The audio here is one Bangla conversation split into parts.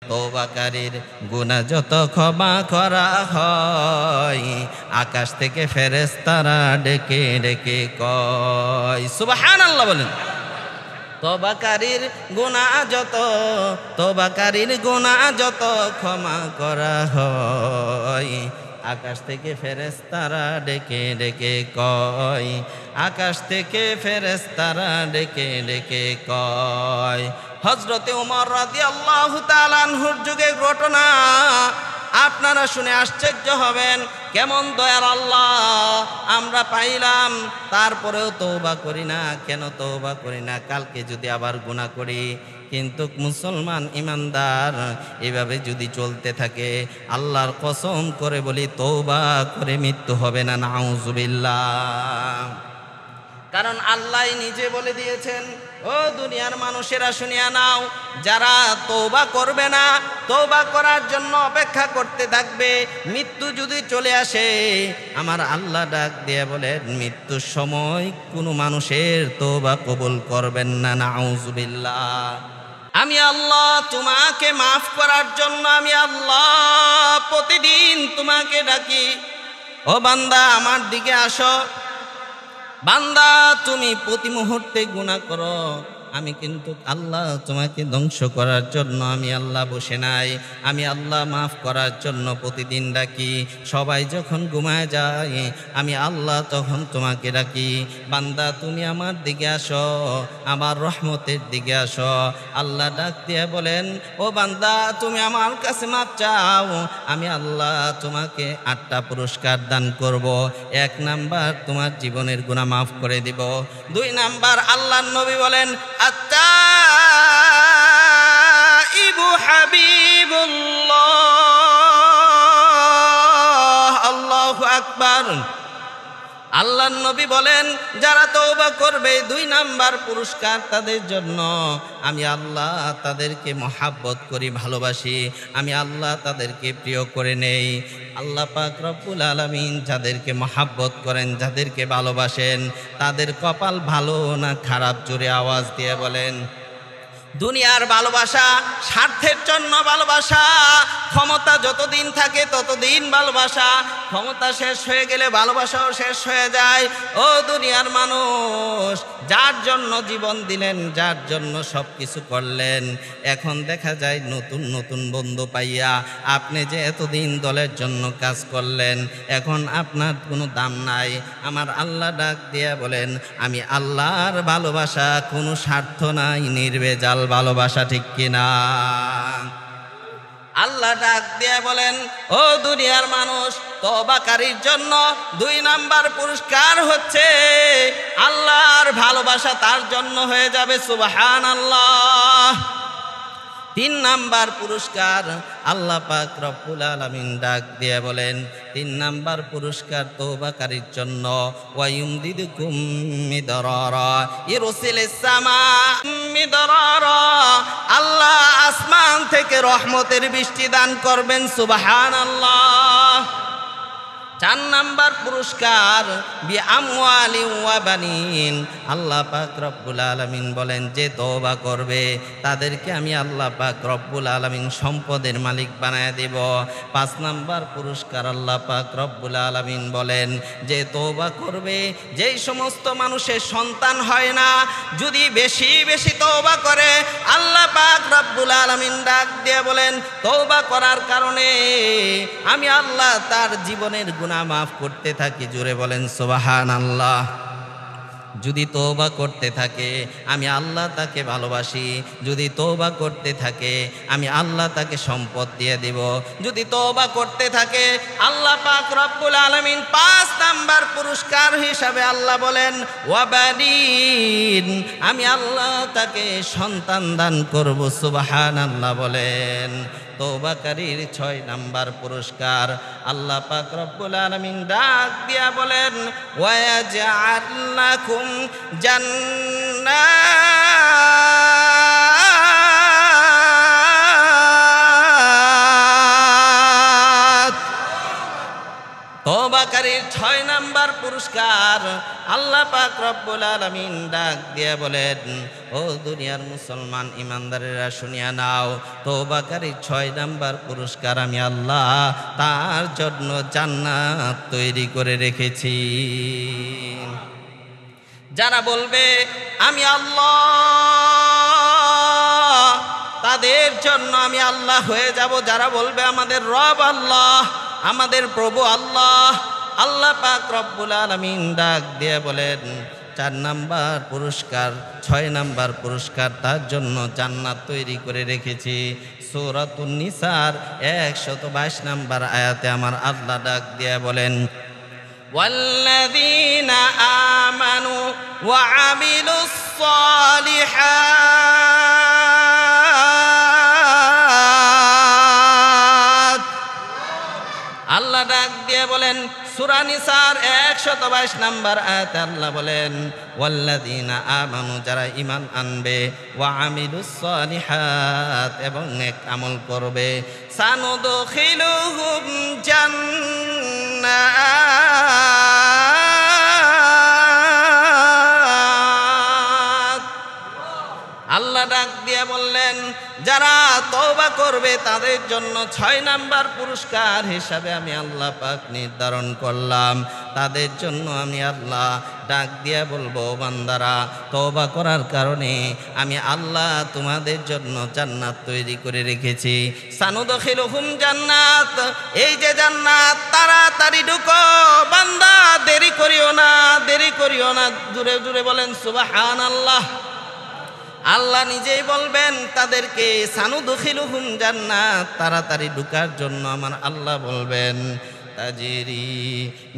তওবাকারীর গুনাহ যত ক্ষমা করা হয়, আকাশ থেকে ফেরেশতারা ডেকে ডেকে কয় সুবহানাল্লাহ বলেন। তওবাকারীর গুনাহ যত ক্ষমা করা হয়, আকাশ থেকে ফেরেশতারা ডেকে ডেকে কয়, আকাশ থেকে ফেরেশতারা ডেকে ডেকে কয়। হযরতে ওমর রাদিয়াল্লাহু তাআলা আনহুর যুগের ঘটনা আপনারা শুনে আশ্চর্য হবেন। কেমন দয়ার আল্লাহ আমরা পাইলাম, তারপরেও তওবা করি না। কেন তওবা করি না? কালকে যদি আবার গুনাহ করি। কিন্তু মুসলমান ইমানদার এভাবে যদি চলতে থাকে, আল্লাহর কসম করে বলি তওবা করে মৃত্যু হবে না, নাউজুবিল্লাহ। কারণ আল্লাহ নিজে বলে দিয়েছেন, ও দুনিয়ার মানুষেরা শুনিয়া নাও, যারা তওবা করবে না, তওবা করার জন্য অপেক্ষা করতে থাকবে, মৃত্যু যদি চলে আসে, আমার আল্লাহ ডাক দিয়ে বলেন মৃত্যুর সময় কোনো মানুষের তওবা কবুল করবেন না, নাউজুবিল্লাহ। আমি আল্লাহ তোমাকে মাফ করার জন্য আমি আল্লাহ প্রতিদিন তোমাকে ডাকি, ও বান্দা আমার দিকে আসো। বান্দা তুমি প্রতি মুহূর্তে গুনাহ করো, আমি কিন্তু আল্লাহ তোমাকে ধ্বংস করার জন্য আমি আল্লাহ বসে নাই, আমি আল্লাহ মাফ করার জন্য প্রতিদিন ডাকি। সবাই যখন ঘুমায় যায় আমি আল্লাহ তখন তোমাকে ডাকি, বান্দা তুমি আমার দিকে আসো, আমার রহমতের দিকে আসো। আল্লাহ ডাক দিয়ে বলেন, ও বান্দা তুমি আমার কাছে মাফ চাও, আমি আল্লাহ তোমাকে 8টা পুরস্কার দান করব। 1 নাম্বার তোমার জীবনের গুনাহ মাফ করে দিব। 2 নাম্বার আল্লাহর নবী বলেন আত-তাইবু হাবিবুল্লাহ, আল্লাহু আকবার। আল্লাহর নবী বলেন যারা তওবা করবে 2 নাম্বার পুরস্কার তাদের জন্য, আমি আল্লাহ তাদেরকে মহাব্বত করি, ভালোবাসি, আমি আল্লাহ তাদেরকে প্রিয় করে নেই। আল্লাহ পাক রব্বুল আলামিন যাদেরকে মহাব্বত করেন, যাদেরকে ভালোবাসেন, তাদের কপাল ভালো না খারাপ জোরে আওয়াজ দিয়ে বলেন। দুনিয়ার ভালোবাসা, স্বার্থের জন্য ভালোবাসা, ক্ষমতা যতদিন থাকে ততদিন ভালোবাসা, ক্ষমতা শেষ হয়ে গেলে ভালোবাসাও শেষ হয়ে যায়। ও দুনিয়ার মানুষ, যার জন্য জীবন দিলেন, যার জন্য সব কিছু করলেন, এখন দেখা যায় নতুন নতুন বন্ধু পাইয়া আপনি যে এতদিন দলের জন্য কাজ করলেন, এখন আপনার কোনো দাম নাই। আমার আল্লাহ ডাক দিয়া বলেন আমি আল্লাহর ভালোবাসা কোনো স্বার্থ নাই, নির্ভেজাল ভালোবাসা, ঠিক কিনা? আল্লাহ ডাক দিয়ে বলেন ও দুনিয়ার মানুষ, তওবাকারীর জন্য 2 নাম্বার পুরস্কার হচ্ছে আল্লাহর ভালোবাসা তার জন্য হয়ে যাবে, সুবহানাল্লাহ। 3 নাম্বার পুরস্কার আল্লাহ পাক রব্বুল আলামিন ডাক দিয়ে বলেন 3 নাম্বার পুরস্কার তওবাকারীর জন্য, ওয়ায়ুমদিদুকুম মিদরারা ইরসিলিস সামা মিদরারা, আল্লাহ আসমান থেকে রহমতের বৃষ্টি দান করবেন, সুবহানাল্লাহ। 4 নাম্বার পুরস্কার বিআমওয়ালি ওয়া বানিন, আল্লাহ পাক রব্বুল আলামিন বলেন যে তওবা করবে তাদেরকে আমি আল্লাহ পাক রব্বুল আলামিন সম্পদের মালিক বানায় দেব। 5 নাম্বার পুরস্কার আল্লাহ পাক রব্বুল আলামিন বলেন যে তওবা করবে, যেই সমস্ত মানুষের সন্তান হয় না, যদি বেশি বেশি তওবা করে, আল্লাহ পাক রব্বুল আলামিন ডাক দিয়ে বলেন তওবা করার কারণে আমি আল্লাহ তার জীবনের গুনাহ মাফ করতে থাকি, জোরে বলেন সুবহানাল্লাহ। যদি তওবা করতে থাকে আমি আল্লাহ তাকে ভালোবাসি, যদি তওবা করতে থাকে আমি আল্লাহ তাকে সম্পদ দিয়ে দেব, যদি তওবা করতে থাকে আল্লাহ পাক রব্বুল আলামিন 5 নাম্বার পুরস্কার হিসাবে আল্লাহ বলেন ওয়াবানিন, আমি আল্লাহ তাকে সন্তান দান করব, সুবহানাল্লাহ বলেন। তওবাকারীর 6 নাম্বার পুরস্কার আল্লাহ পাক রব্বুল আলামিন ডাক দিয়া বলেন ওয়ায়াজআল লাকুম জান্নাত। তওবাকারীর 6 নাম্বার পুরস্কার আল্লাহ পাক রব্বুল আলামিন ডাক দিয়ে বলেন, ও দুনিয়ার মুসলমান ইমানদারেরা শুনিয়া নাও, তওবাকারীর 6 নাম্বার পুরস্কার আমি আল্লাহ তার জন্য জান্নাত তৈরি করে রেখেছি। যারা বলবে আমি আল্লাহ, তাদের জন্য আমি আল্লাহ হয়ে যাব। যারা বলবে আমাদের রব আল্লাহ, আমাদের প্রভু আল্লাহ, আল্লাহ পাক রব্বুল আলামিন ডাক দিয়ে বলেন 4 নাম্বার পুরস্কার, 6 নাম্বার পুরস্কার তার জন্য জান্নাত তৈরি করে রেখেছি। সূরাতুন নিসার 122 নাম্বার আয়াতে আমার আল্লাহ ডাক দিয়ে বলেন, ওয়াল্লাযীনা আমানু ওয়া আমিলুস সালিহাত। আল্লাহ ডাক দিয়ে বলেন সূরা নিসার 122 নাম্বার আয়াতে আল্লাহ বলেন, ওয়াল্লাযীনা আমানু, যারা ঈমান আনবে, ওয়া আমিলুস সালিহাত, এবং নেক আমল করবে, সানুদখিলুহুম জান্নাত। আল্লাহ ডাক দিয়ে বললেন যারা তওবা করবে তাদের জন্য 6 নাম্বার পুরস্কার হিসাবে আমি আল্লাহ পাক নির্ধারণ করলাম। তাদের জন্য আমি আল্লাহ ডাক দিয়া বলবো, বান্দারা তওবা করার কারণে আমি আল্লাহ তোমাদের জন্য জান্নাত তৈরি করে রেখেছি। সানুদখিলুহুম জান্নাত, এই যে জান্নাত, তাড়াতাড়ি ঢুকো বান্দা, দেরি করিও না, দেরি করিও না। জুড়ে জুড়ে বলেন সুবহানাল্লাহ। আল্লাহ নিজেই বলবেন তাদেরকে সানুদখিলুহুম জান্নাত, তাড়াতাড়ি ঢুকার জন্য আমার আল্লাহ বলবেন, তাজরি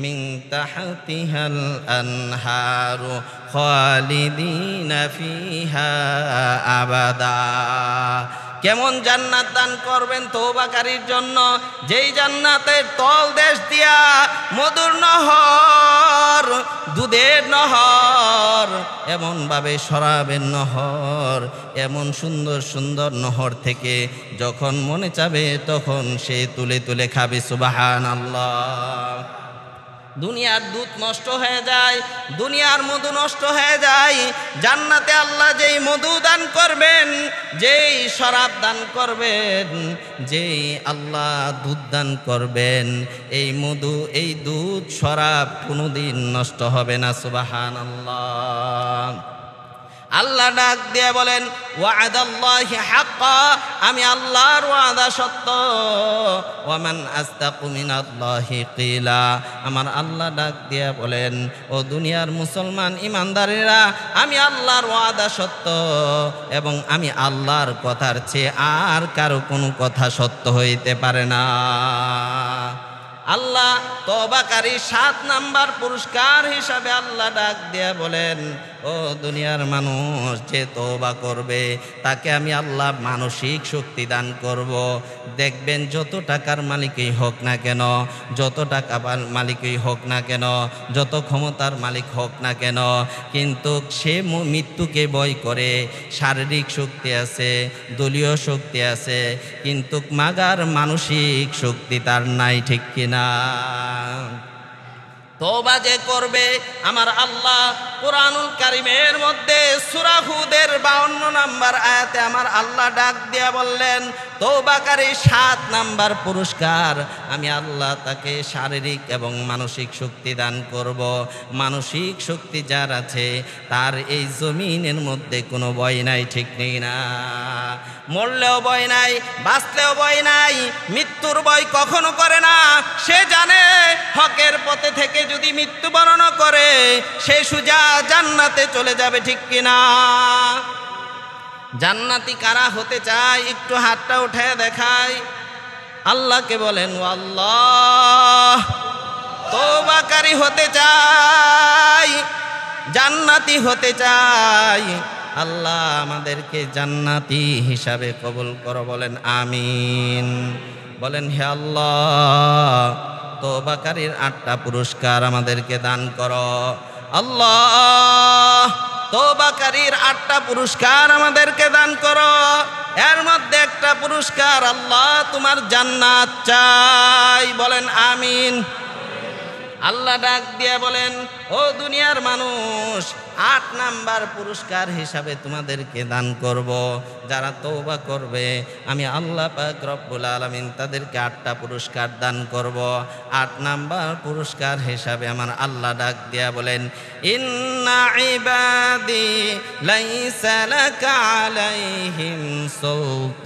মিন তাহতিহাল আনহারু খালিদিনা ফিহা আবাদা। কেমন জান্নাত দান করবেন তওবাকারীর জন্য, যেই জান্নাতের তল দেশ দিয়া মধুর নহর, দুধের নহর, এমনভাবে শরাবের নহর, এমন সুন্দর সুন্দর নহর থেকে যখন মনে চাবে তখন সে তুলে তুলে খাবে। সুবহানাল্লাহ। দুনিয়ার দুধ নষ্ট হয়ে যায়, দুনিয়ার মধু নষ্ট হয়ে যায়, জান্নাতে আল্লাহ যেই মধু দান করবেন, যেই শরাব দান করবেন, যেই আল্লাহ দুধ দান করবেন, এই মধু, এই দুধ, শরাব কোনোদিন নষ্ট হবে না। সুবহানাল্লাহ। আল্লাহ ডাক দিয়ে বলেন, ওয়াদাল্লাহি হাক্কা, আমি আল্লাহর ওয়াদা সত্য, ওয়ামান আসদাকু মিনাল্লাহি কিলা। আমার আল্লাহ ডাক দিয়ে বলেন, ও দুনিয়ার মুসলমান ইমানদারেরা, আমি আল্লাহর ওয়াদা সত্য, এবং আমি আল্লাহর কথার চেয়ে আর কারো কোনো কথা সত্য হইতে পারে না। আল্লাহ তওবাকারী 7 নাম্বার পুরস্কার হিসাবে আল্লাহ ডাক দিয়ে বলেন, ও দুনিয়ার মানুষ, যে তওবা করবে তাকে আমি আল্লাহ মানসিক শক্তি দান করব। দেখবেন যত টাকার মালিকই হোক না কেন, যত টাকা মালিকই হোক না কেন, যত ক্ষমতার মালিক হোক না কেন, কিন্তু সে মৃত্যুকে ভয় করে। শারীরিক শক্তি আছে, দলীয় শক্তি আছে, কিন্তু মাগার মানসিক শক্তি তার নাই, ঠিক কিনা? তওবা যে করবে, আমার আল্লাহ কুরআনুল কারীমের মধ্যে সূরা হুদের 52 নাম্বার আয়াতে আমার আল্লাহ ডাক দিয়া বললেন, তওবাকারী 7 নাম্বার পুরস্কার আমি আল্লাহ তাকে শারীরিক এবং মানসিক শক্তি দান করব। মানসিক শক্তি যার আছে তার এই জমিনের মধ্যে কোনো ভয় নাই, ঠিক নেই না? মরলেও ভয় নাই, বাঁচলেও ভয় নাই, মৃত্যুর ভয় কখনো করে না। সে জানে হকের পথে থেকে যদি মৃত্যুবরণ করে সে সোজা জান্নাতে চলে যাবে, ঠিক কিনা? জান্নাতি কারা হতে চায় একটু হাতটা উঠে দেখায়। আল্লাহকে বলেন, ও আল্লাহ, তওবাকারী হতে চাই, জান্নাতি হতে চাই। আল্লাহ আমাদেরকে জান্নাতি হিসাবে কবুল করো, বলেন আমিন। বলেন, হে আল্লাহ, তওবাকারীর 8টা পুরস্কার আমাদেরকে দান করো। আল্লাহ, তওবাকারীর 8টা পুরস্কার আমাদেরকে দান করো। এর মধ্যে একটা পুরস্কার, আল্লাহ তোমার জান্নাত চাই, বলেন আমিন। আল্লাহ ডাক দিয়ে বলেন, ও দুনিয়ার মানুষ, 8 নাম্বার পুরস্কার হিসাবে তোমাদেরকে দান করব। যারা তওবা করবে আমি আল্লাহ পাক রব্বুল আলামিন তাদেরকে 8টা পুরস্কার দান করব। 8 নাম্বার পুরস্কার হিসাবে আমার আল্লাহ ডাক দিয়া বলেন, ইন্না ইবাদি লাইসা লাকা আলাইহিম সুলতান।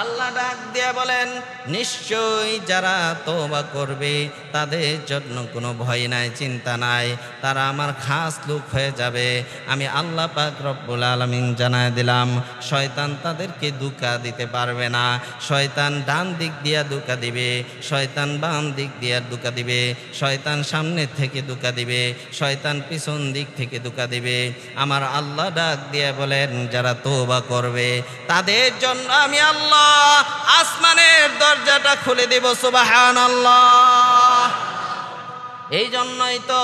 আল্লাহ ডাক দিয়া বলেন, নিশ্চয়ই যারা তওবা করবে তাদের জন্য কোনো ভয় নাই, চিন্তা নাই, তারা আমার খাস লোক হয়ে যাবে। আমি আল্লাহ পাক রব্বুল আলামিন জানায় দিলাম, শয়তান তাদেরকে ধোঁকা দিতে পারবে না। শয়তান ডান দিক দিয়া ধোঁকা দিবে, শয়তান বাম দিক দিয়া ধোঁকা দিবে, শয়তান সামনে থেকে ধোঁকা দিবে, শয়তান পিছন দিক থেকে ধোঁকা দিবে। আমার আল্লাহ ডাক দিয়ে বলেন, যারা তওবা করবে তাদের জন্য আমি আল্লাহ আসমানের দরজাটা খুলে দেব। সুবহানাল্লাহ। এই জন্যই তো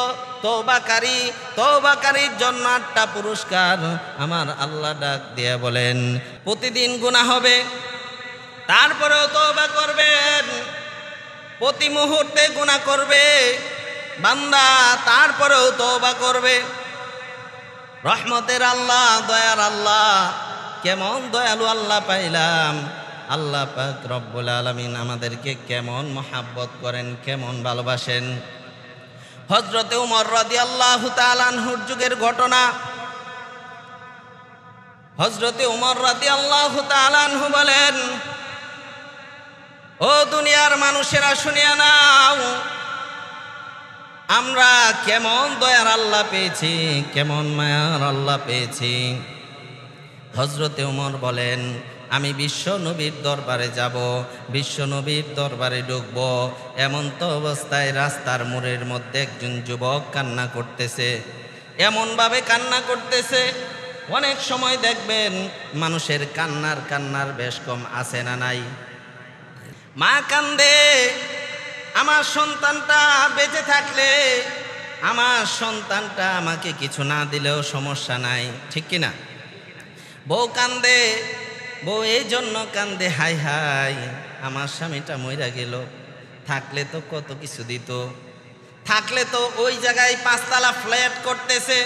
তওবাকারীর জন্য 8টা পুরস্কার আমার আল্লাহ ডাক দিয়ে বলেন। প্রতিদিন গুনাহ হবে, তারপরেও তওবা করবেন। প্রতি মুহূর্তে গুনাহ করবে বান্দা, তারপরেও তওবা করবে। রহমতের আল্লাহ, দয়ার আল্লাহ, কেমন দয়ালু আল্লাহ পাইলাম। আল্লাহ পাক রব্বুল আলামিন আমাদেরকে কেমন মহাব্বত করেন, কেমন ভালোবাসেন। হযরতে উমর রাদিয়াল্লাহু তাআলা আনহুর যুগের ঘটনা। হযরতে উমর রাদিয়াল্লাহু তাআলা আনহু বলেন, ও দুনিয়ার মানুষেরা শুনিয়া নাও, আমরা কেমন দয়ার আল্লাহ পেয়েছি, কেমন মায়ার আল্লাহ পেয়েছি। হযরতে উমর বলেন, আমি বিশ্ব নবীর দরবারে যাব, বিশ্ব নবীর দরবারে ঢুকব। এমন তো অবস্থায় রাস্তার মোড়ের মধ্যে একজন যুবক কান্না করতেছে, এমনভাবে কান্না করতেছে। অনেক সময় দেখবেন মানুষের কান্নার বেশ কম আছে না নাই। মা কান্দে, আমার সন্তানটা বেঁচে থাকলে, আমার সন্তানটা আমাকে কিছু না দিলেও সমস্যা নাই, ঠিক কিনা? বউ কান্দে, বউ এই জন্য কান্দে, হাই হাই আমার স্বামীটা মইরা গেল, থাকলে তো কত কিছু দিত, থাকলে তো ওই জায়গায় 5 তলা ফ্ল্যাট করতেছে,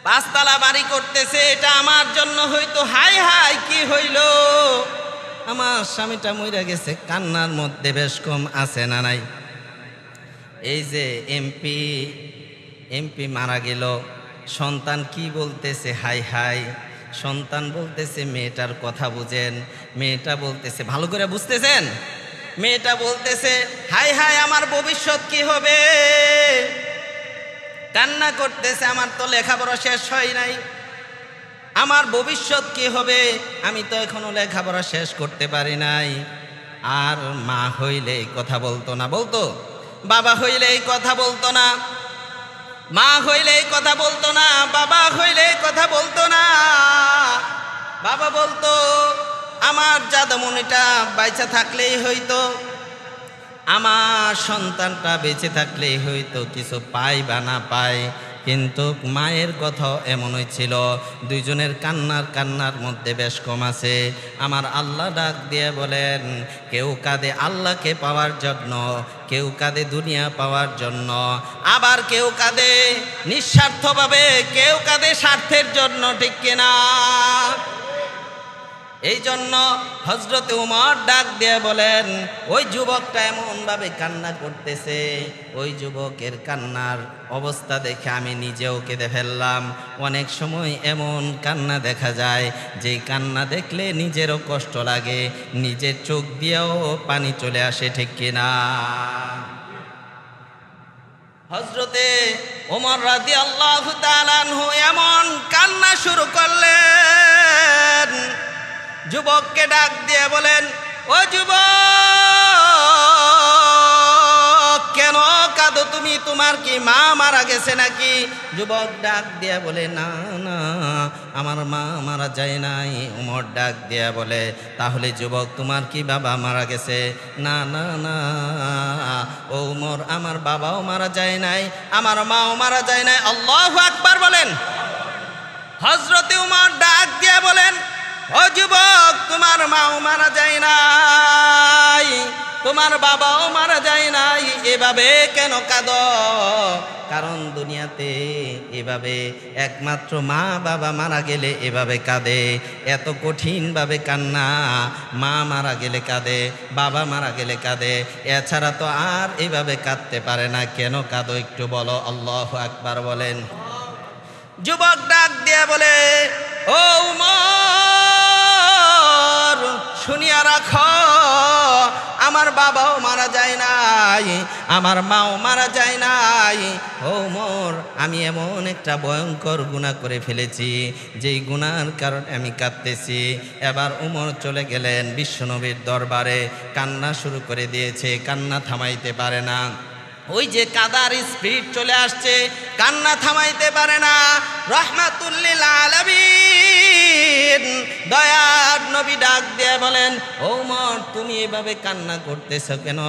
5 তলা বাড়ি করতেছে, এটা আমার জন্য হইতো। হাই হাই কি হইল, আমার স্বামীটা মইরা গেছে। কান্নার মধ্যে বেশ কম আছে না নাই। এই যে এমপি মারা গেল, সন্তান কি বলতেছে, হাই হাই। সন্তান বলতেছে, মেয়েটার কথা বুঝেন। মেয়েটা বলতেছে, ভালো করে বুঝতেছেন? মেয়েটা বলতেছে, হাই হাই আমার ভবিষ্যৎ কি হবে। কান্না করতেছে, আমার তো লেখাপড়া শেষ হয় নাই, আমার ভবিষ্যৎ কি হবে, আমি তো এখনো লেখাপড়া শেষ করতে পারি নাই। আর মা হইলে এই কথা বলতো না, বলতো? বাবা হইলে এই কথা বলতো না, মা হইলে এই কথা বলতো না, বাবা হইলে এই কথা বলতো না। বাবা বলতো, আমার জাদুমণিটা বাইচা থাকলেই হইতো, আমার সন্তানটা বেঁচে থাকলেই হইতো, কিছু পাই বা না পাই। কিন্তু মায়ের কথাও এমনই ছিল। দুইজনের কান্নার মধ্যে বেশ কম আছে। আমার আল্লাহ ডাক দিয়ে বলেন, কেউ কাঁদে আল্লাহকে পাওয়ার জন্য, কেউ কাঁদে দুনিয়া পাওয়ার জন্য, আবার কেউ কাঁদে নিঃস্বার্থভাবে, কেউ কাঁদে স্বার্থের জন্য, ঠিক কিনা? এই জন্য হযরতে উমর ডাক দিয়ে বলেন, ওই যুবকটা এমনভাবে কান্না করতেছে, ওই যুবকের কান্নার অবস্থা দেখে আমি নিজেও কেঁদে ফেললাম। অনেক সময় এমন কান্না দেখা যায় যে কান্না দেখলে নিজেরও কষ্ট লাগে, নিজের চোখ দিয়েও পানি চলে আসে, ঠিক কিনা? হযরতে ওমর রাদিয়াল্লাহু তাআলা আনহু এমন কান্না শুরু করলেন, যুবককে ডাক দিয়ে বলেন, ও যুবক কেন কাঁদো তুমি, তোমার কি মা মারা গেছে নাকি? যুবক ডাক দিয়া বলে, না না আমার মা মারা যায় নাই। উমর ডাক দিয়া বলে, তাহলে যুবক তোমার কি বাবা মারা গেছে? না না না ও উমর, আমার বাবাও মারা যায় নাই, আমার মাও মারা যায় নাই। আল্লাহু আকবার বলেন। হযরতে উমর ডাক দিয়া বলেন, ও যুবক, তোমার মাও মারা যায় নাই, তোমার বাবাও মারা যায় নাই, এভাবে কেন কাঁদো? কারণ দুনিয়াতে এভাবে একমাত্র মা বাবা মারা গেলে এভাবে কাঁদে, এত কঠিনভাবে কান্না। মা মারা গেলে কাঁদে, বাবা মারা গেলে কাঁদে, এছাড়া তো আর এভাবে কাঁদতে পারে না। কেন কাঁদো একটু বলো? আল্লাহু আকবার বলেন। যুবক ডাক দিয়ে বলে, ও উমর, শুনিয়া রাখো, আমার বাবাও মারা যায় নাই, আমার মাও মারা যায় নাই। ও উমর, আমি এমন একটা ভয়ঙ্কর গুনাহ করে ফেলেছি, যেই গুনার কারণে আমি কাঁদতেছি। এবার উমর চলে গেলেন বিশ্বনবীর দরবারে, কান্না শুরু করে দিয়েছে, কান্না থামাইতে পারে না। ওই যে কাদার স্পিড চলে আসছে, কান্না থামাইতে পারে না। রাহমাতুল লিল আলামিন দয়ার নবী ডাক দিয়ে বলেন, ও উমর, তুমি এভাবে কান্না করতেছো কেন?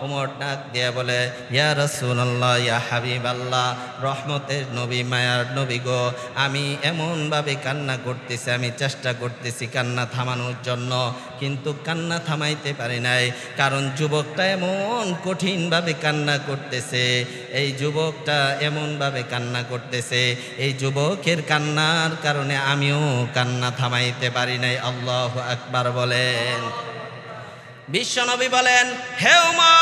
উমর ডাক দিয়ে বলে, ইয়া রাসূলুল্লাহ, ইয়া হাবিবাল্লাহ, রহমতের নবী, মায়ার নবী গো, আমি এমনভাবে কান্না করতেছি, আমি চেষ্টা করতেছি কান্না থামানোর জন্য, কিন্তু কান্না থামাইতে পারি নাই। কারণ যুবকটা এমন কঠিনভাবে কান্না করতেছে, এই যুবকটা এমনভাবে কান্না করতেছে, এই যুবকের কান্নার কারণে আমিও কান্না থামাইতে পারি নাই। আল্লাহু আকবার বলেন। বিশ্বনবী বলেন, হে উমর,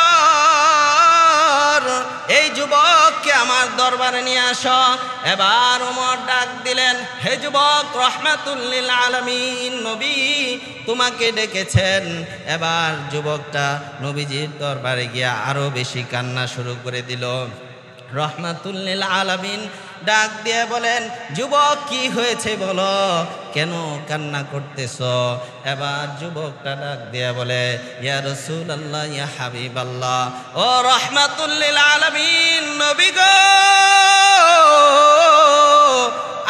এই যুবককে আমার দরবারে নিয়ে আসো। এবার উমর ডাক দিলেন, হে যুবক, রাহমাতুল লিল আলামিন নবী তোমাকে ডেকেছেন। এবার যুবকটা নবীজির দরবারে গিয়া আরো বেশি কান্না শুরু করে দিল। রাহমাতুল লিল আলামিন ডাক দিয়ে বলেন, যুবক কি হয়েছে বলো, কেন কান্না করতেছো? এবার যুবকটা ডাক দিয়ে বলে, ইয়া রাসূলুল্লাহ, ইয়া হাবিবাল্লাহ, ও রাহমাতুল লিল আলামিন নবী গো,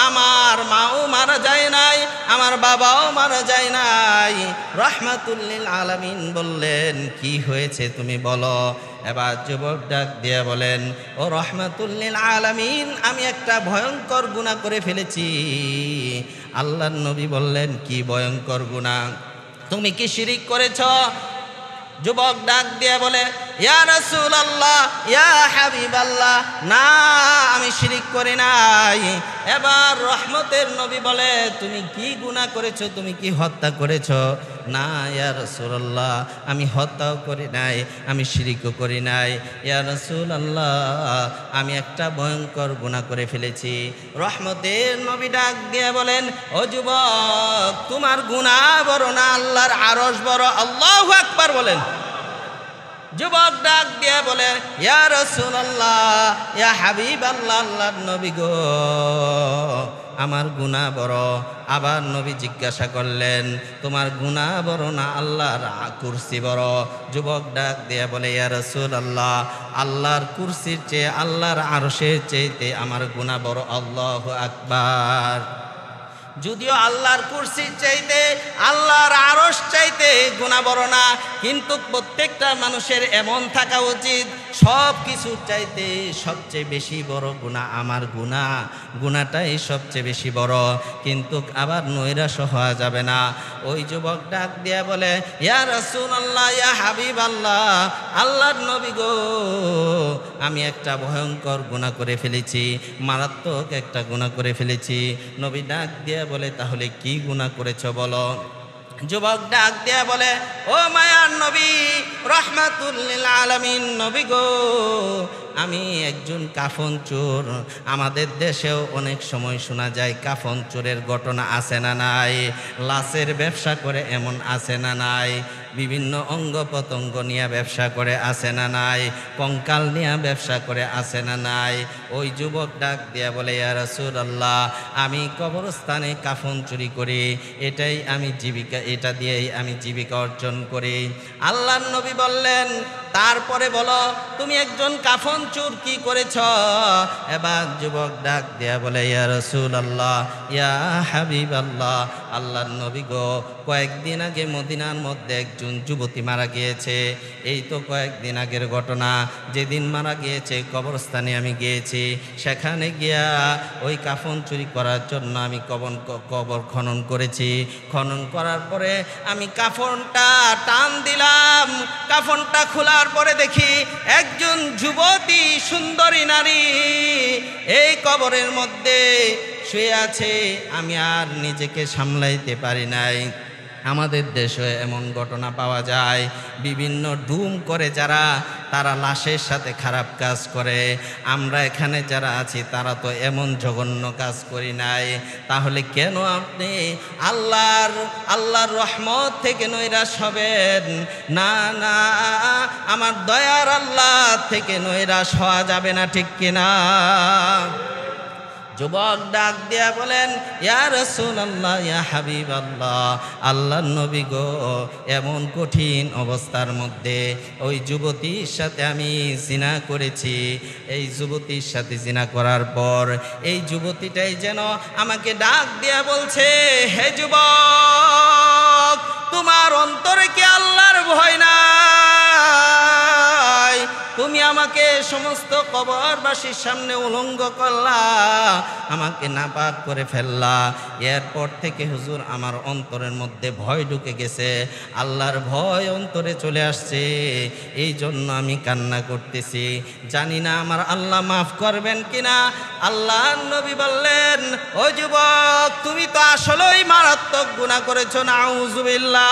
আমার মাও মারা যায় নাই, আমার বাবাও মারা যায় নাই। রাহমাতুল লিল আলামিন বললেন, কি হয়েছে তুমি বলো? এবার যুবক ডাক দিয়ে বলেন, ও রাহমাতুল লিল আলামিন, আমি একটা ভয়ঙ্কর গুনাহ করে ফেলেছি। আল্লাহর নবী বললেন, কি ভয়ঙ্কর গুনাহ? তুমি কি শিরিক করেছ? যুবক ডাক দিয়ে বলে, ইয়া রাসূলুল্লাহ, ইয়া হাবিবাল্লাহ, না, আমি শিরিক করি নাই। এবার রহমতের নবী বলে, তুমি কি গুনাহ করেছো? তুমি কি হত্যা করেছো? না ইয়া রাসূলুল্লাহ, আমি হত্যাও করি নাই, আমি শিরিকও করি নাই। ইয়া রাসূলুল্লাহ, আমি একটা ভয়ঙ্কর গুনাহ করে ফেলেছি। রহমতের নবী ডাক দিয়ে বলেন, ও যুবক, তোমার গুনাহ বড় না, আল্লাহর আরশ বড়। আল্লাহু আকবার বলেন। যুবক ডাক দিয়ে বলে, ইয়া রাসূলুল্লাহ, ইয়া হাবিবাল্লাহ, আল্লাহর নবী গো, আমার গুনাহ বড়। আবার নবী জিজ্ঞাসা করলেন, তোমার গুনাহ বড় না, আল্লাহর কুরসি বড়? যুবক ডাক দিয়ে বলে, ইয়া রাসূলুল্লাহ, আল্লাহর কুরসির চেয়ে, আল্লাহর আরশের চাইতে আমার গুনাহ বড়। আল্লাহু আকবার। যদিও আল্লাহর কুরসির চাইতে, আল্লাহর আরশ চাইতে গুনাহ বড় না, কিন্তু প্রত্যেকটা মানুষের এমন থাকা উচিত, সব কিছুর চাইতে সবচেয়ে বেশি বড় গুনাহ আমার গুনাহ, গুনাহটাই সবচেয়ে বেশি বড়। কিন্তু আবার নৈরাশ হওয়া যাবে না। ওই যুবক ডাক দিয়ে বলে, ইয়া রাসূলুল্লাহ, ইয়া হাবিবাল্লাহ, আল্লাহর নবী গো, আমি একটা ভয়ঙ্কর গুনাহ করে ফেলেছি, মারাত্মক একটা গুনাহ করে ফেলেছি। নবী ডাক দিয়ে বলে, তাহলে কি গুনাহ করেছো বলো? যুবক ডাক দিয়ে বলে, ও মায়ার নবী, রাহমাতুল লিল আলামিন নবী গো, আমি একজন কাফন চোর। আমাদের দেশেও অনেক সময় শোনা যায় কাফন চোরের ঘটনা আছে না নাই? লাশের ব্যবসা করে এমন আছে না নাই? বিভিন্ন অঙ্গ প্রত্যঙ্গ নিয়ে ব্যবসা করে আছে না নাই? কঙ্কাল নিয়ে ব্যবসা করে আছে না নাই? ওই যুবক ডাক দিয়া বলে, ইয়া রাসূলুল্লাহ, আমি কবরস্থানে কাফন চুরি করি, এটাই আমি জীবিকা, এটা দিয়েই আমি জীবিকা অর্জন করি। আল্লাহর নবী বললেন, তারপরে বলো, তুমি একজন কাফন চোর কি করেছ? এবার যুবক ডাক দিয়া বলে, ইয়া রাসূলুল্লাহ, ইয়া হাবিবাল্লাহ, আল্লাহর নবী গো, কয়েকদিন আগে মদিনার মধ্যে একজন যুবতী মারা গিয়েছে। এই তো কয়েকদিন আগের ঘটনা। যেদিন মারা গিয়েছে কবরস্থানে আমি গিয়েছি। সেখানে গিয়া ওই কাফন চুরি করার জন্য আমি কবর খনন করেছি। খনন করার পরে আমি কাফনটা টান দিলাম। কাফনটা খোলার পরে দেখি একজন যুবতী সুন্দরী নারী এই কবরের মধ্যে শুয়ে আছে। আমি আর নিজেকে সামলাইতে পারি নাই। আমাদের দেশে এমন ঘটনা পাওয়া যায়, বিভিন্ন ডুম করে যারা, তারা লাশের সাথে খারাপ কাজ করে। আমরা এখানে যারা আছি তারা তো এমন জঘন্য কাজ করি নাই। তাহলে কেন আপনি আল্লাহর রহমত থেকে নৈরাশ হবেন? না না, আমার দয়ার আল্লাহ থেকে নৈরাশ হওয়া যাবে না, ঠিক কিনা? যুবক ডাক দিয়া বলেন, ইয়া রাসূলুল্লাহ, ইয়া হাবিবাল্লাহ, আল্লাহর নবী গো, এমন কঠিন অবস্থার মধ্যে ওই যুবতীর সাথে আমি জিনা করেছি। এই যুবতীর সাথে জিনা করার পর এই যুবতীটাই যেন আমাকে ডাক দিয়া বলছে, হে যুবক, তোমার অন্তরে কি আল্লাহর ভয় নাই? তুমি আমাকে সমস্ত কবরবাসীর সামনে উলঙ্গ করলা, আমাকে নাপাক করে ফেললা। এরপর থেকে হুজুর আমার অন্তরের মধ্যে ভয় ঢুকে গেছে, আল্লাহর ভয় অন্তরে চলে আসছে। এই জন্য আমি কান্না করতেছি, জানি না আমার আল্লাহ মাফ করবেন কিনা। আল্লাহর নবী বললেন, ও যুবক, তুমি তো আসলেই মারাত্মক গুনাহ করেছো, নাউযুবিল্লাহ।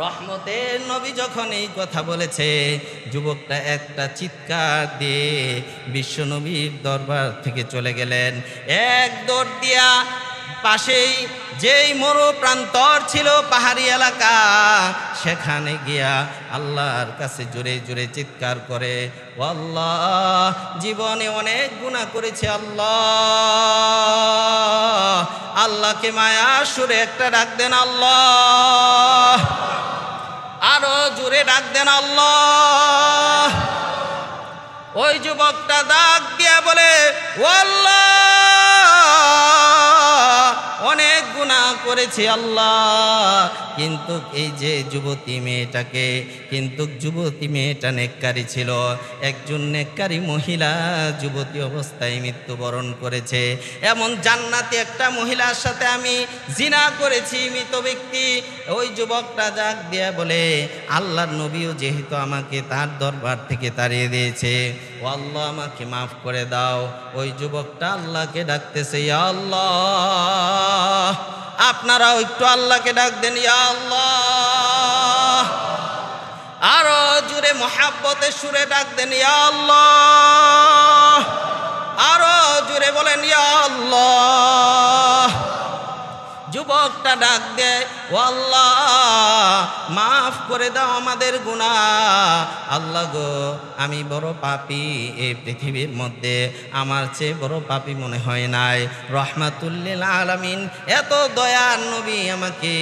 রহমতের নবী যখন এই কথা বলেছে, যুবকটা একটা চিৎকার দিয়ে বিশ্ব নবীর দরবার থেকে চলে গেলেন। এক দৌড় দিয়া পাশেই যেই মরু প্রান্তর ছিল, পাহাড়ি এলাকা, সেখানে গিয়া আল্লাহর কাছে জোরে জোরে চিৎকার করে, ও আল্লাহ, জীবনে অনেক গুনাহ করেছে আল্লাহ। আল্লাহকে মায়া সুরে একটা ডাক দেন, আল্লাহ। আরো জোরে ডাক দেন, আল্লাহ। ওই যুবকটা ডাক দিয়া বলে, ও আল্লাহ, অনেক গুনাহ করেছি আল্লাহ। কিন্তু এই যে যুবতী মেয়েটা নেককারী ছিল। একজন নেককারী মহিলা যুবতী অবস্থায় মৃত্যুবরণ করেছে। এমন জান্নাতি একটা মহিলার সাথে আমি জিনা করেছি, মৃত ব্যক্তি। ওই যুবকটা ডাক দিয়া বলে, আল্লাহর নবীও যেহেতু আমাকে তার দরবার থেকে তাড়িয়ে দিয়েছে, ও আল্লাহ, আমাকে মাফ করে দাও। ওই যুবকটা আল্লাহকে ডাকতেছে, ইয়া আল্লাহ। আপনারাও একটু আল্লাহকে ডাক দেন, ইয়া আল্লাহ। আরো জোরে মহাব্বতের সুরে ডাক দেন, ইয়া আল্লাহ। আরো জোরে বলেন, ইয়া আল্লাহ। যুবকটা ডাক দেয়, ও আল্লাহ, মাফ করে দাও আমাদের গুনাহ। আল্লাহ গো, আমি বড় পাপী, এই পৃথিবীর মধ্যে আমার চেয়ে বড় পাপী মনে হয় নাই। রহমাতুল লিল আলামিন, এত দয়ার নবী আমাকে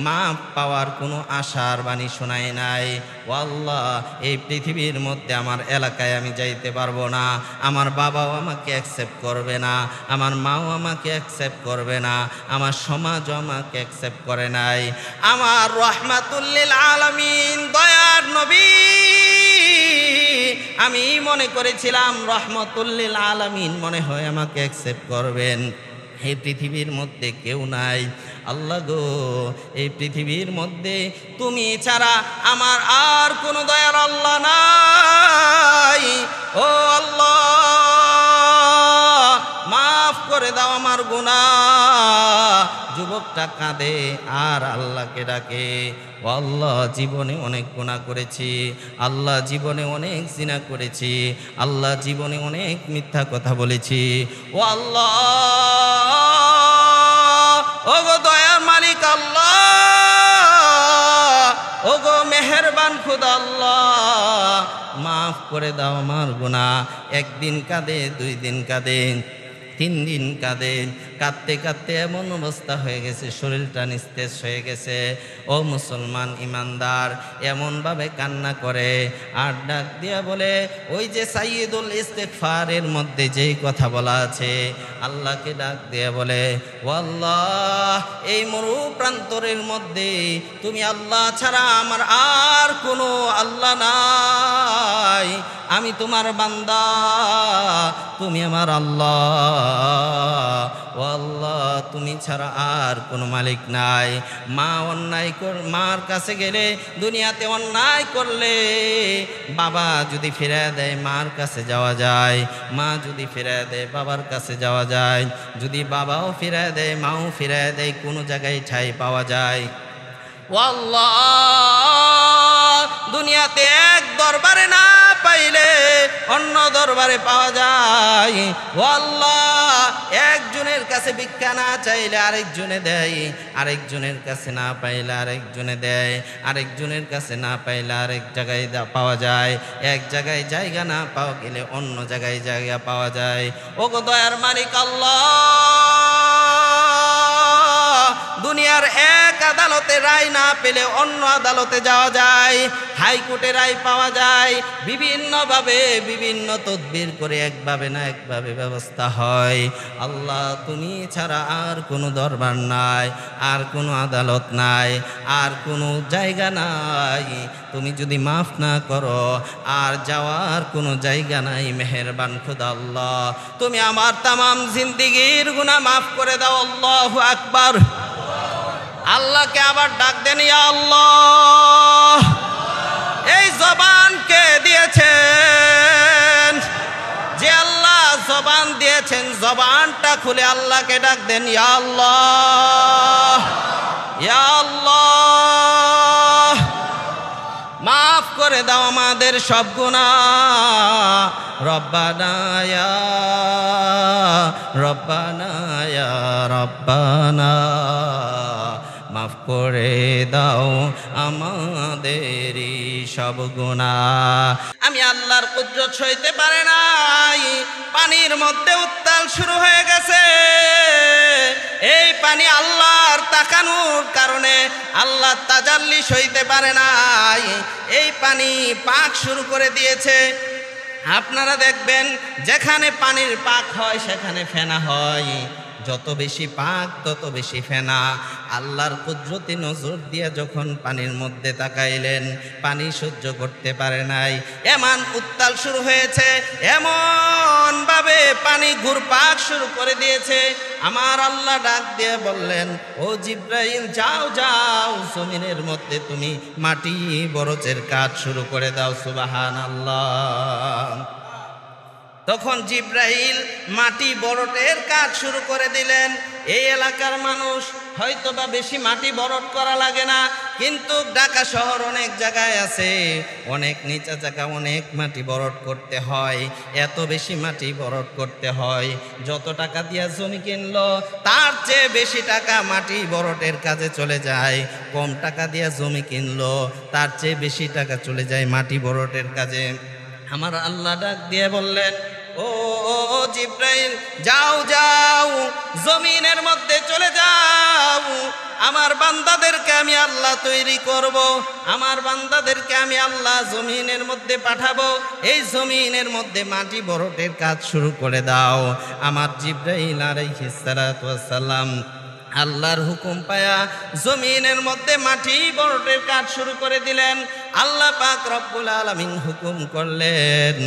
মাফ পাওয়ার কোনো আশার বাণী শোনায় নাই। ও আল্লাহ, এই পৃথিবীর মধ্যে আমার এলাকায় আমি যাইতে পারবো না। আমার বাবাও আমাকে অ্যাকসেপ্ট করবে না, আমার মাও আমাকে অ্যাকসেপ্ট করবে না, আমার সমাজও আমাকে অ্যাকসেপ্ট করে নাই। আমার রহমাতুল লিল আলামিন দয়ার নবী, আমি মনে করেছিলাম রহমাতুল লিল আলামিন মনে হয় আমাকে অ্যাকসেপ্ট করবেন। এই পৃথিবীর মধ্যে কেউ নাই। আল্লাহ গো, এই পৃথিবীর মধ্যে তুমি ছাড়া আমার আর কোনো দয়ার আল্লাহ নাই। ও আল্লাহ, মাফ করে দাও আমার গুনাহ। যুবকটা কাঁদে আর আল্লাহকে ডাকে, ও আল্লাহ, জীবনে অনেক গুনাহ করেছি আল্লাহ, জীবনে অনেক জিনা করেছি আল্লাহ, জীবনে অনেক মিথ্যা কথা বলেছি। ও আল্লাহ, ও গো দয়ার মালিক আল্লাহ, ও গো মেহেরবান খুদা আল্লাহ, মাফ করে দাও আমার গুনাহ। একদিন কাঁদে, 2 দিন কাঁদে, 3 দিন কাঁদে। কাঁদতে কাঁদতে এমন অবস্থা হয়ে গেছে, শরীরটা নিস্তেজ হয়ে গেছে। ও মুসলমান ইমানদার, এমনভাবে কান্না করে আর ডাক দিয়া বলে, ওই যে সাইয়্যিদুল ইস্তিগফারের মধ্যে যেই কথা বলা আছে, আল্লাহকে ডাক দিয়া বলে, ও আল্লাহ, এই মরু প্রান্তরের মধ্যে তুমি আল্লাহ ছাড়া আমার আর কোনো আল্লাহ নাই। আমি তোমার বান্দা, তুমি আমার আল্লাহ। ও আল্লাহ, তুমি ছাড়া আর কোনো মালিক নাই। মার কাছে গেলে, দুনিয়াতে অন্যায় করলে বাবা যদি ফিরে দেয় মার কাছে যাওয়া যায়, মা যদি ফিরে দেয় বাবার কাছে যাওয়া যায়, যদি বাবাও ফিরে দেয় মাও ফিরে দেয়, কোনো জায়গায় ঠাঁই পাওয়া যায়। ও আল্লাহ, দুনিয়াতে এক দরবারে না পাইলে অন্য দরবারে পাওয়া যায়। ও আল্লাহ, একজনের কাছে ভিক্ষা না চাইলে আরেকজনে দেয়, আরেকজনের কাছে না পাইলে আরেকজনে দেয়, আরেকজনের কাছে না পাইলে আরেক জায়গায় পাওয়া যায়। এক জায়গায় জায়গা না পাওয়া গেলে অন্য জায়গায় জায়গা পাওয়া যায়। ও গো দয়ার মালিক আল্লাহ, দুনিয়ার এক আদালতে রায় না পেলে অন্য আদালতে যাওয়া যায়, হাইকোর্টে রায় পাওয়া যায়। বিভিন্নভাবে বিভিন্ন তদবির করে একভাবে না একভাবে ব্যবস্থা হয়। আল্লাহ, তুমি ছাড়া আর কোনো দরবার নাই, আর কোনো আদালত নাই, আর কোনো জায়গা নাই। তুমি যদি মাফ না করো আর যাওয়ার কোনো জায়গা নাই। মেহেরবান খুদা আল্লাহ, তুমি আমার তামাম জিন্দিগির গুনাহ মাফ করে দাও। আল্লাহু আকবার। আল্লাহকে আবার ডাক দেন, ইয়া আল্লাহ, এই জবানকে দিয়েছেন, যে আল্লাহ জবান দিয়েছেন, জবানটা খুলে আল্লাহকে ডাক দেন, ইয়া আল্লাহ, ইয়া আল্লাহ, মাফ করে দাও আমাদের সব গুনাহ। রব্বানা ইয়া রব্বানা ইয়া রব্বানা, মাফ করে দাও আমাদের সব গুনাহ। আমি আল্লাহর কুদরত সইতে পারে নাই, পানির মধ্যে উত্তাল শুরু হয়ে গেছে। এই পানি আল্লাহর তাকানোর কারণে আল্লাহ তাজাল্লি সইতে পারে নাই, এই পানি পাক শুরু করে দিয়েছে। আপনারা দেখবেন, যেখানে পানির পাক হয় সেখানে ফেনা হয়, যত বেশি পাক তত বেশি ফেনা। আল্লাহর কুদরতি নজর দিয়ে যখন পানির মধ্যে তাকাইলেন, পানি সহ্য করতে পারে নাই, এমন উত্তাল শুরু হয়েছে, এমন ভাবে পানি ঘুরপাক শুরু করে দিয়েছে। আমার আল্লাহ ডাক দিয়ে বললেন, ও জিব্রাইল, যাও যাও, জমিনের মধ্যে তুমি মাটি বরজের কাজ শুরু করে দাও। সুবহানাল্লাহ। তখন জিব্রাইল মাটি বরটের কাজ শুরু করে দিলেন। এই এলাকার মানুষ হয়তোবা বেশি মাটি বরট করা লাগে না, কিন্তু ঢাকা শহর অনেক জায়গায় আছে, অনেক নিচা জায়গা, অনেক মাটি বরট করতে হয়। এত বেশি মাটি বরট করতে হয়, যত টাকা দিয়া জমি কিনলো তার চেয়ে বেশি টাকা মাটি বরটের কাজে চলে যায়। কম টাকা দিয়া জমি কিনলো তার চেয়ে বেশি টাকা চলে যায় মাটি বরটের কাজে। আমার আল্লাহ ডাক দিয়ে বললেন, ও জিব্রাইল, যাও যাও, জমিনের মধ্যে চলে যাও, আমার বান্দাদেরকে আমি আল্লাহ তৈরি করব, আমার বান্দাদেরকে আমি আল্লাহ জমিনের মধ্যে পাঠাবো, এই জমিনের মধ্যে মাটি বরটের কাজ শুরু করে দাও। আমার জিব্রাইল আলাইহিস সালাতু ওয়াস সালাম আল্লাহর হুকুম পায়া জমিনের মধ্যে মাটি বরটের কাজ শুরু করে দিলেন। আল্লাহ পাক রব্বুল আলামিন হুকুম করলেন,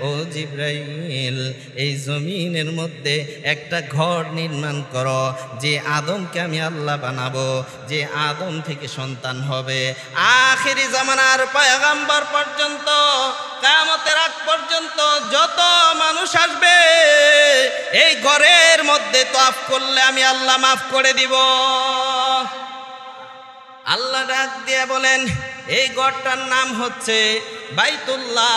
ও জিব্রাইল, এই জমিনের মধ্যে একটা ঘর নির্মাণ করো, যে আদমকে আমি আল্লাহ বানাবো, যে আদম থেকে সন্তান হবে, আখিরি জামানার পয়গম্বর পর্যন্ত, কিয়ামতের আগ পর্যন্ত যত মানুষ আসবে, এই ঘরের মধ্যে তওয়াফ করলে আমি আল্লাহ মাফ করে দিব। আল্লাহ ডাক দিয়ে বলেন, এই ঘরটার নাম হচ্ছে বাইতুল্লাহ।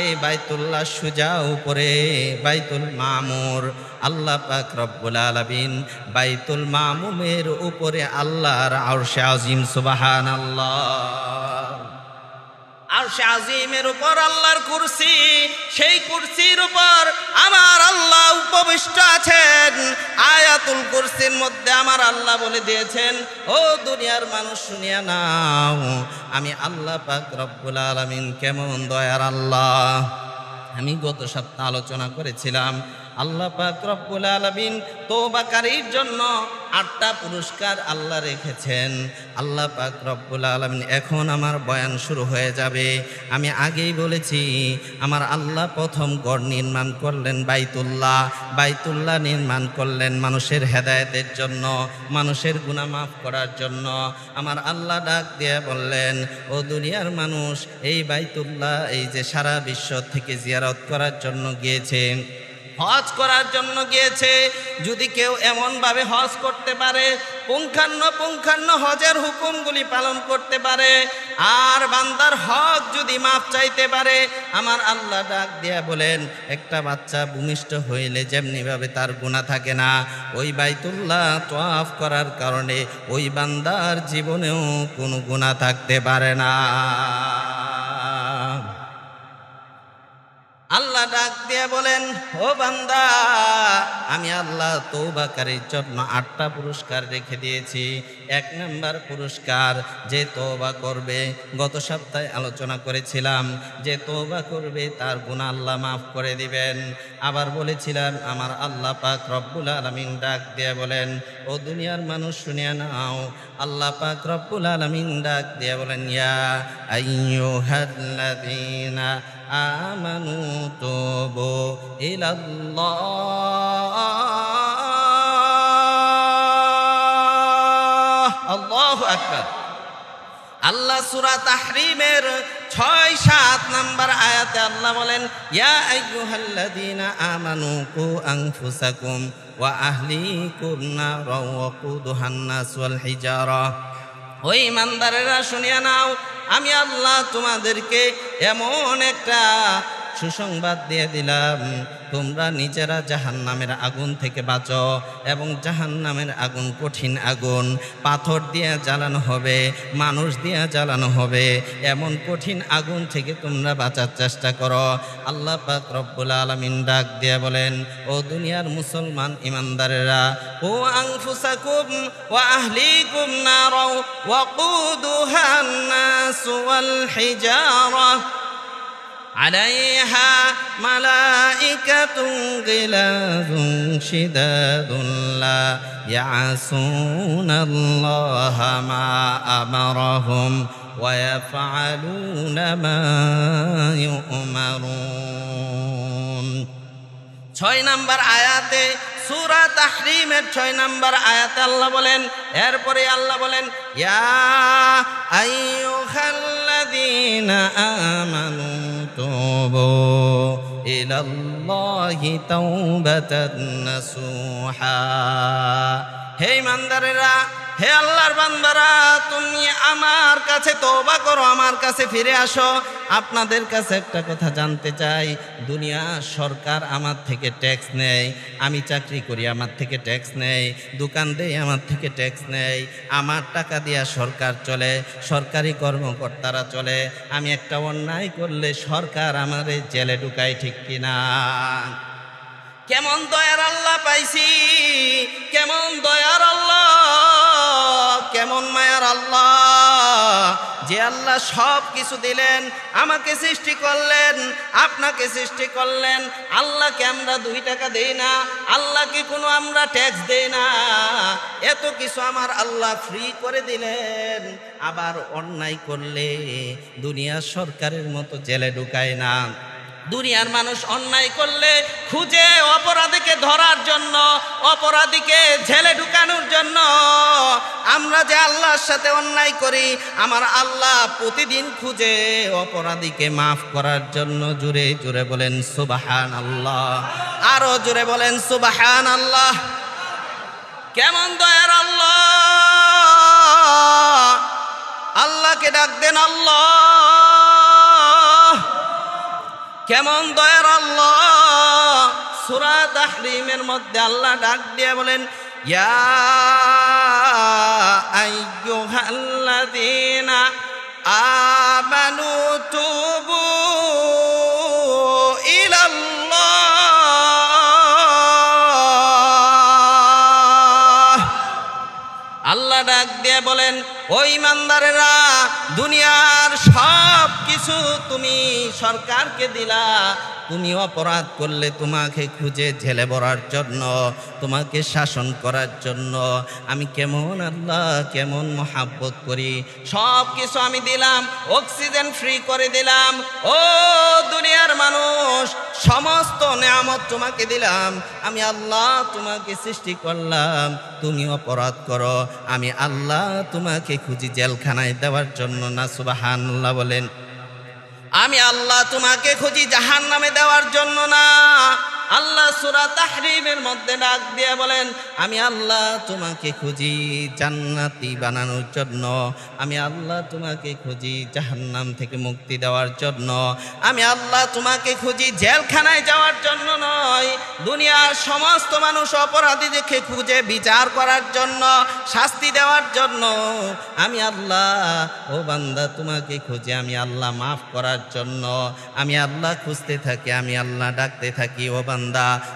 এই বাইতুল্লাহ সুজা উপরে বাইতুল মামুর। আল্লাহ পাক রব্বুল আলামিন বাইতুল মামুমের উপরে আল্লাহর আরশে আজিম। সুবহানাল্লাহ। আরশে আজিমের উপর আল্লাহর কুরসি, সেই কুরসির উপর আমার আল্লাহ উপবিষ্ট আছেন। আয়াতুল কুরসির মধ্যে আমার আল্লাহ বলে দিয়েছেন, ও দুনিয়ার মানুষ শুনিয়া নাও, আমি আল্লাহ পাক রব্বুল আলামিন কেমন দয়ার আল্লাহ। আমি গত সপ্তাহে আলোচনা করেছিলাম আল্লাহ পাক রব্বুল আলামিন তওবাকারীর জন্য 8টা পুরস্কার আল্লাহ রেখেছেন। আল্লাহ পাক রব্বুল আলামিন, এখন আমার বয়ান শুরু হয়ে যাবে। আমি আগেই বলেছি আমার আল্লাহ প্রথম ঘর নির্মাণ করলেন বাইতুল্লাহ। বাইতুল্লাহ নির্মাণ করলেন মানুষের হেদায়েতের জন্য, মানুষের গুনাহ মাফ করার জন্য। আমার আল্লাহ ডাক দিয়ে বললেন, ও দুনিয়ার মানুষ, এই বাইতুল্লাহ এই যে সারা বিশ্ব থেকে জিয়ারত করার জন্য গিয়েছে, হজ করার জন্য গিয়েছে, যদি কেউ এমনভাবে হজ করতে পারে, পুঙ্খান্ন হজের হুকুমগুলি পালন করতে পারে, আর বান্দার হক যদি মাফ চাইতে পারে, আমার আল্লাহ ডাক দিয়া বলেন, একটা বাচ্চা ভূমিষ্ঠ হইলে যেমনিভাবে তার গুনাহ থাকে না, ওই বাইতুল্লাহ তওয়াফ করার কারণে ওই বান্দার জীবনেও কোনো গুনাহ থাকতে পারে না। আল্লাহ ডাক দিয়ে বলেন, ও বান্দা, আমি আল্লাহ তওবাকারীর জন্য 8টা পুরস্কার রেখে দিয়েছি। 1 নম্বর পুরস্কার, যে তওবা করবে, গত সপ্তাহে আলোচনা করেছিলাম, যে তওবা করবে তার গুনাহ আল্লাহ মাফ করে দিবেন। আবার বলেছিলাম আমার আল্লাহ পাক রব্বুল আলামিন ডাক দিয়ে বলেন, ও দুনিয়ার মানুষ শুনিয়া নাও, আল্লাহ পাক রব্বুল আলামিন ডাক দিয়ে বলেন, ইয়া আইয়ুহাল্লাযীনা আমানু তুবু ইলাল্লাহ। আল্লাহু আকবার। আল্লাহ সূরা তাহরীমের 6-7 নম্বর আয়াতে আল্লাহ বলেন, ইয়া আইয়ুহাল্লাযীনা আমানু কু আনফুসাকুম ওয়া আহলিকুম নারা ওয়াকুদুহান নাস ওয়াল হিজারা। ওই ইমানদারেরা শুনিয়া নাও, আমি আল্লাহ তোমাদেরকে এমন একটা সুসংবাদ দিয়ে দিলাম, তোমরা নিজেরা জাহান্নামের আগুন থেকে বাঁচো, এবং জাহান্নামের আগুন কঠিন আগুন, পাথর দিয়ে জ্বালানো হবে, মানুষ দিয়ে জ্বালানো হবে, এমন কঠিন আগুন থেকে তোমরা বাঁচার চেষ্টা করো। আল্লাহ পাক রব্বুল আলামিন ডাক দিয়ে বলেন, ও দুনিয়ার মুসলমান ইমানদারেরা, ও আনফুসাকুম ওয়া আহলিকুম নারা ওয়াকুদুহান নাস ওয়াল হিজারা عليها ملائكة غلاظ شداد لا يعصون الله ما أمرهم ويفعلون ما يؤمرون। 6 নম্বর আয়াতে সূরা তাহরীমের 6 নম্বর আয়াতে আল্লাহ বলেন, এরপরে আল্লাহ বলেন, ইয়া আইয়ুহাল্লাযীনা আমানু তুবু ইলাল্লাহি তাওবাতান নাসুহা। হে ইমানদারেরা, হে আল্লাহর বান্দারা, তুমি আমার কাছে তওবা করো, আমার কাছে ফিরে আসো। আপনাদের কাছে একটা কথা জানতে চাই, দুনিয়া সরকার আমার থেকে ট্যাক্স নেয়, আমি চাকরি করি আমার থেকে ট্যাক্স নেয়, দোকান দেই আমার থেকে ট্যাক্স নেয়, আমার টাকা দিয়া সরকার চলে, সরকারি কর্মকর্তারা চলে। আমি একটা অন্যায় করলে সরকার আমারে জেলে ঢুকায়, ঠিক কিনা? কেমন দয়ার আল্লাহ পাইছি, কেমন দয়ার আল্লাহ, কেমন মায়ার আল্লাহ, যে আল্লাহ সব কিছু দিলেন, আমাকে সৃষ্টি করলেন, আপনাকে সৃষ্টি করলেন। আল্লাহকে আমরা 2 টাকা দেই না, আল্লাহকে কোনো আমরা ট্যাক্স দেই না, এত কিছু আমার আল্লাহ ফ্রি করে দিলেন। আবার অন্যায় করলে দুনিয়ার সরকারের মতো জেলে ঢুকায় না। দুনিয়ার মানুষ অন্যায় করলে খুঁজে অপরাধীকে ধরার জন্য, অপরাধীকে জেলে ঢুকানোর জন্য। আমরা যে আল্লাহর সাথে অন্যায় করি, আমার আল্লাহ প্রতিদিন খুঁজে অপরাধীকে মাফ করার জন্য। জোরে জোরে বলেন সুবহানাল্লাহ, আরো জোরে বলেন সুবহানাল্লাহ। কেমন দয়ার আল্লাহ, আল্লাহকে ডাক দেন আল্লাহ। কেমন দয়ার আল্লাহ। সূরা তাহরীমের মধ্যে আল্লাহ ডাক দিয়ে বলেন, ইয়া আইয়ুহাল্লাযীনা আমানু তুবু ইলাল্লাহ। আল্লাহ ডাক দিয়ে বলেন, ও ইমানদারেরা, দুনিয়ার সব কিছু তুমি সরকারকে দিলা, তুমি অপরাধ করলে তোমাকে খুঁজে জেলে ভরার জন্য, তোমাকে শাসন করার জন্য। আমি কেমন আল্লাহ, কেমন মহাব্বত করি, সব কিছু আমি দিলাম, অক্সিজেন ফ্রি করে দিলাম। ও দুনিয়ার মানুষ, সমস্ত নেয়ামত তোমাকে দিলাম, আমি আল্লাহ তোমাকে সৃষ্টি করলাম, তুমি অপরাধ করো, আমি আল্লাহ তোমাকে খুঁজি জেলখানায় দেওয়ার জন্য না? সুবহানাল্লাহ বলেন। আমি আল্লাহ তোমাকে খুঁজি জাহান্নামে দেওয়ার জন্য না। আল্লাহ সূরা তাহরিমের মধ্যে ডাক দিয়ে বলেন, আমি আল্লাহ তোমাকে খুঁজি জান্নাতি বানানোর জন্য, আমি আল্লাহ তোমাকে খুঁজি জাহান্নাম থেকে মুক্তি দেওয়ার জন্য, আমি আল্লাহ তোমাকে খুঁজি জেলখানায় যাওয়ার জন্য নয়। দুনিয়ার সমস্ত মানুষ অপরাধীদেরকে খুঁজে বিচার করার জন্য, শাস্তি দেওয়ার জন্য। আমি আল্লাহ, ও বান্দা, তোমাকে খুঁজে আমি আল্লাহ মাফ করার জন্য। আমি আল্লাহ খুঁজতে থাকি, আমি আল্লাহ ডাকতে থাকি, ও বান্দা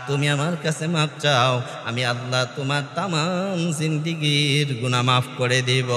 তুমি আমার কাছে মাফ চাও, আমি আল্লাহ তোমার তামাম জিন্দিগির গুনাহ মাফ করে দিব।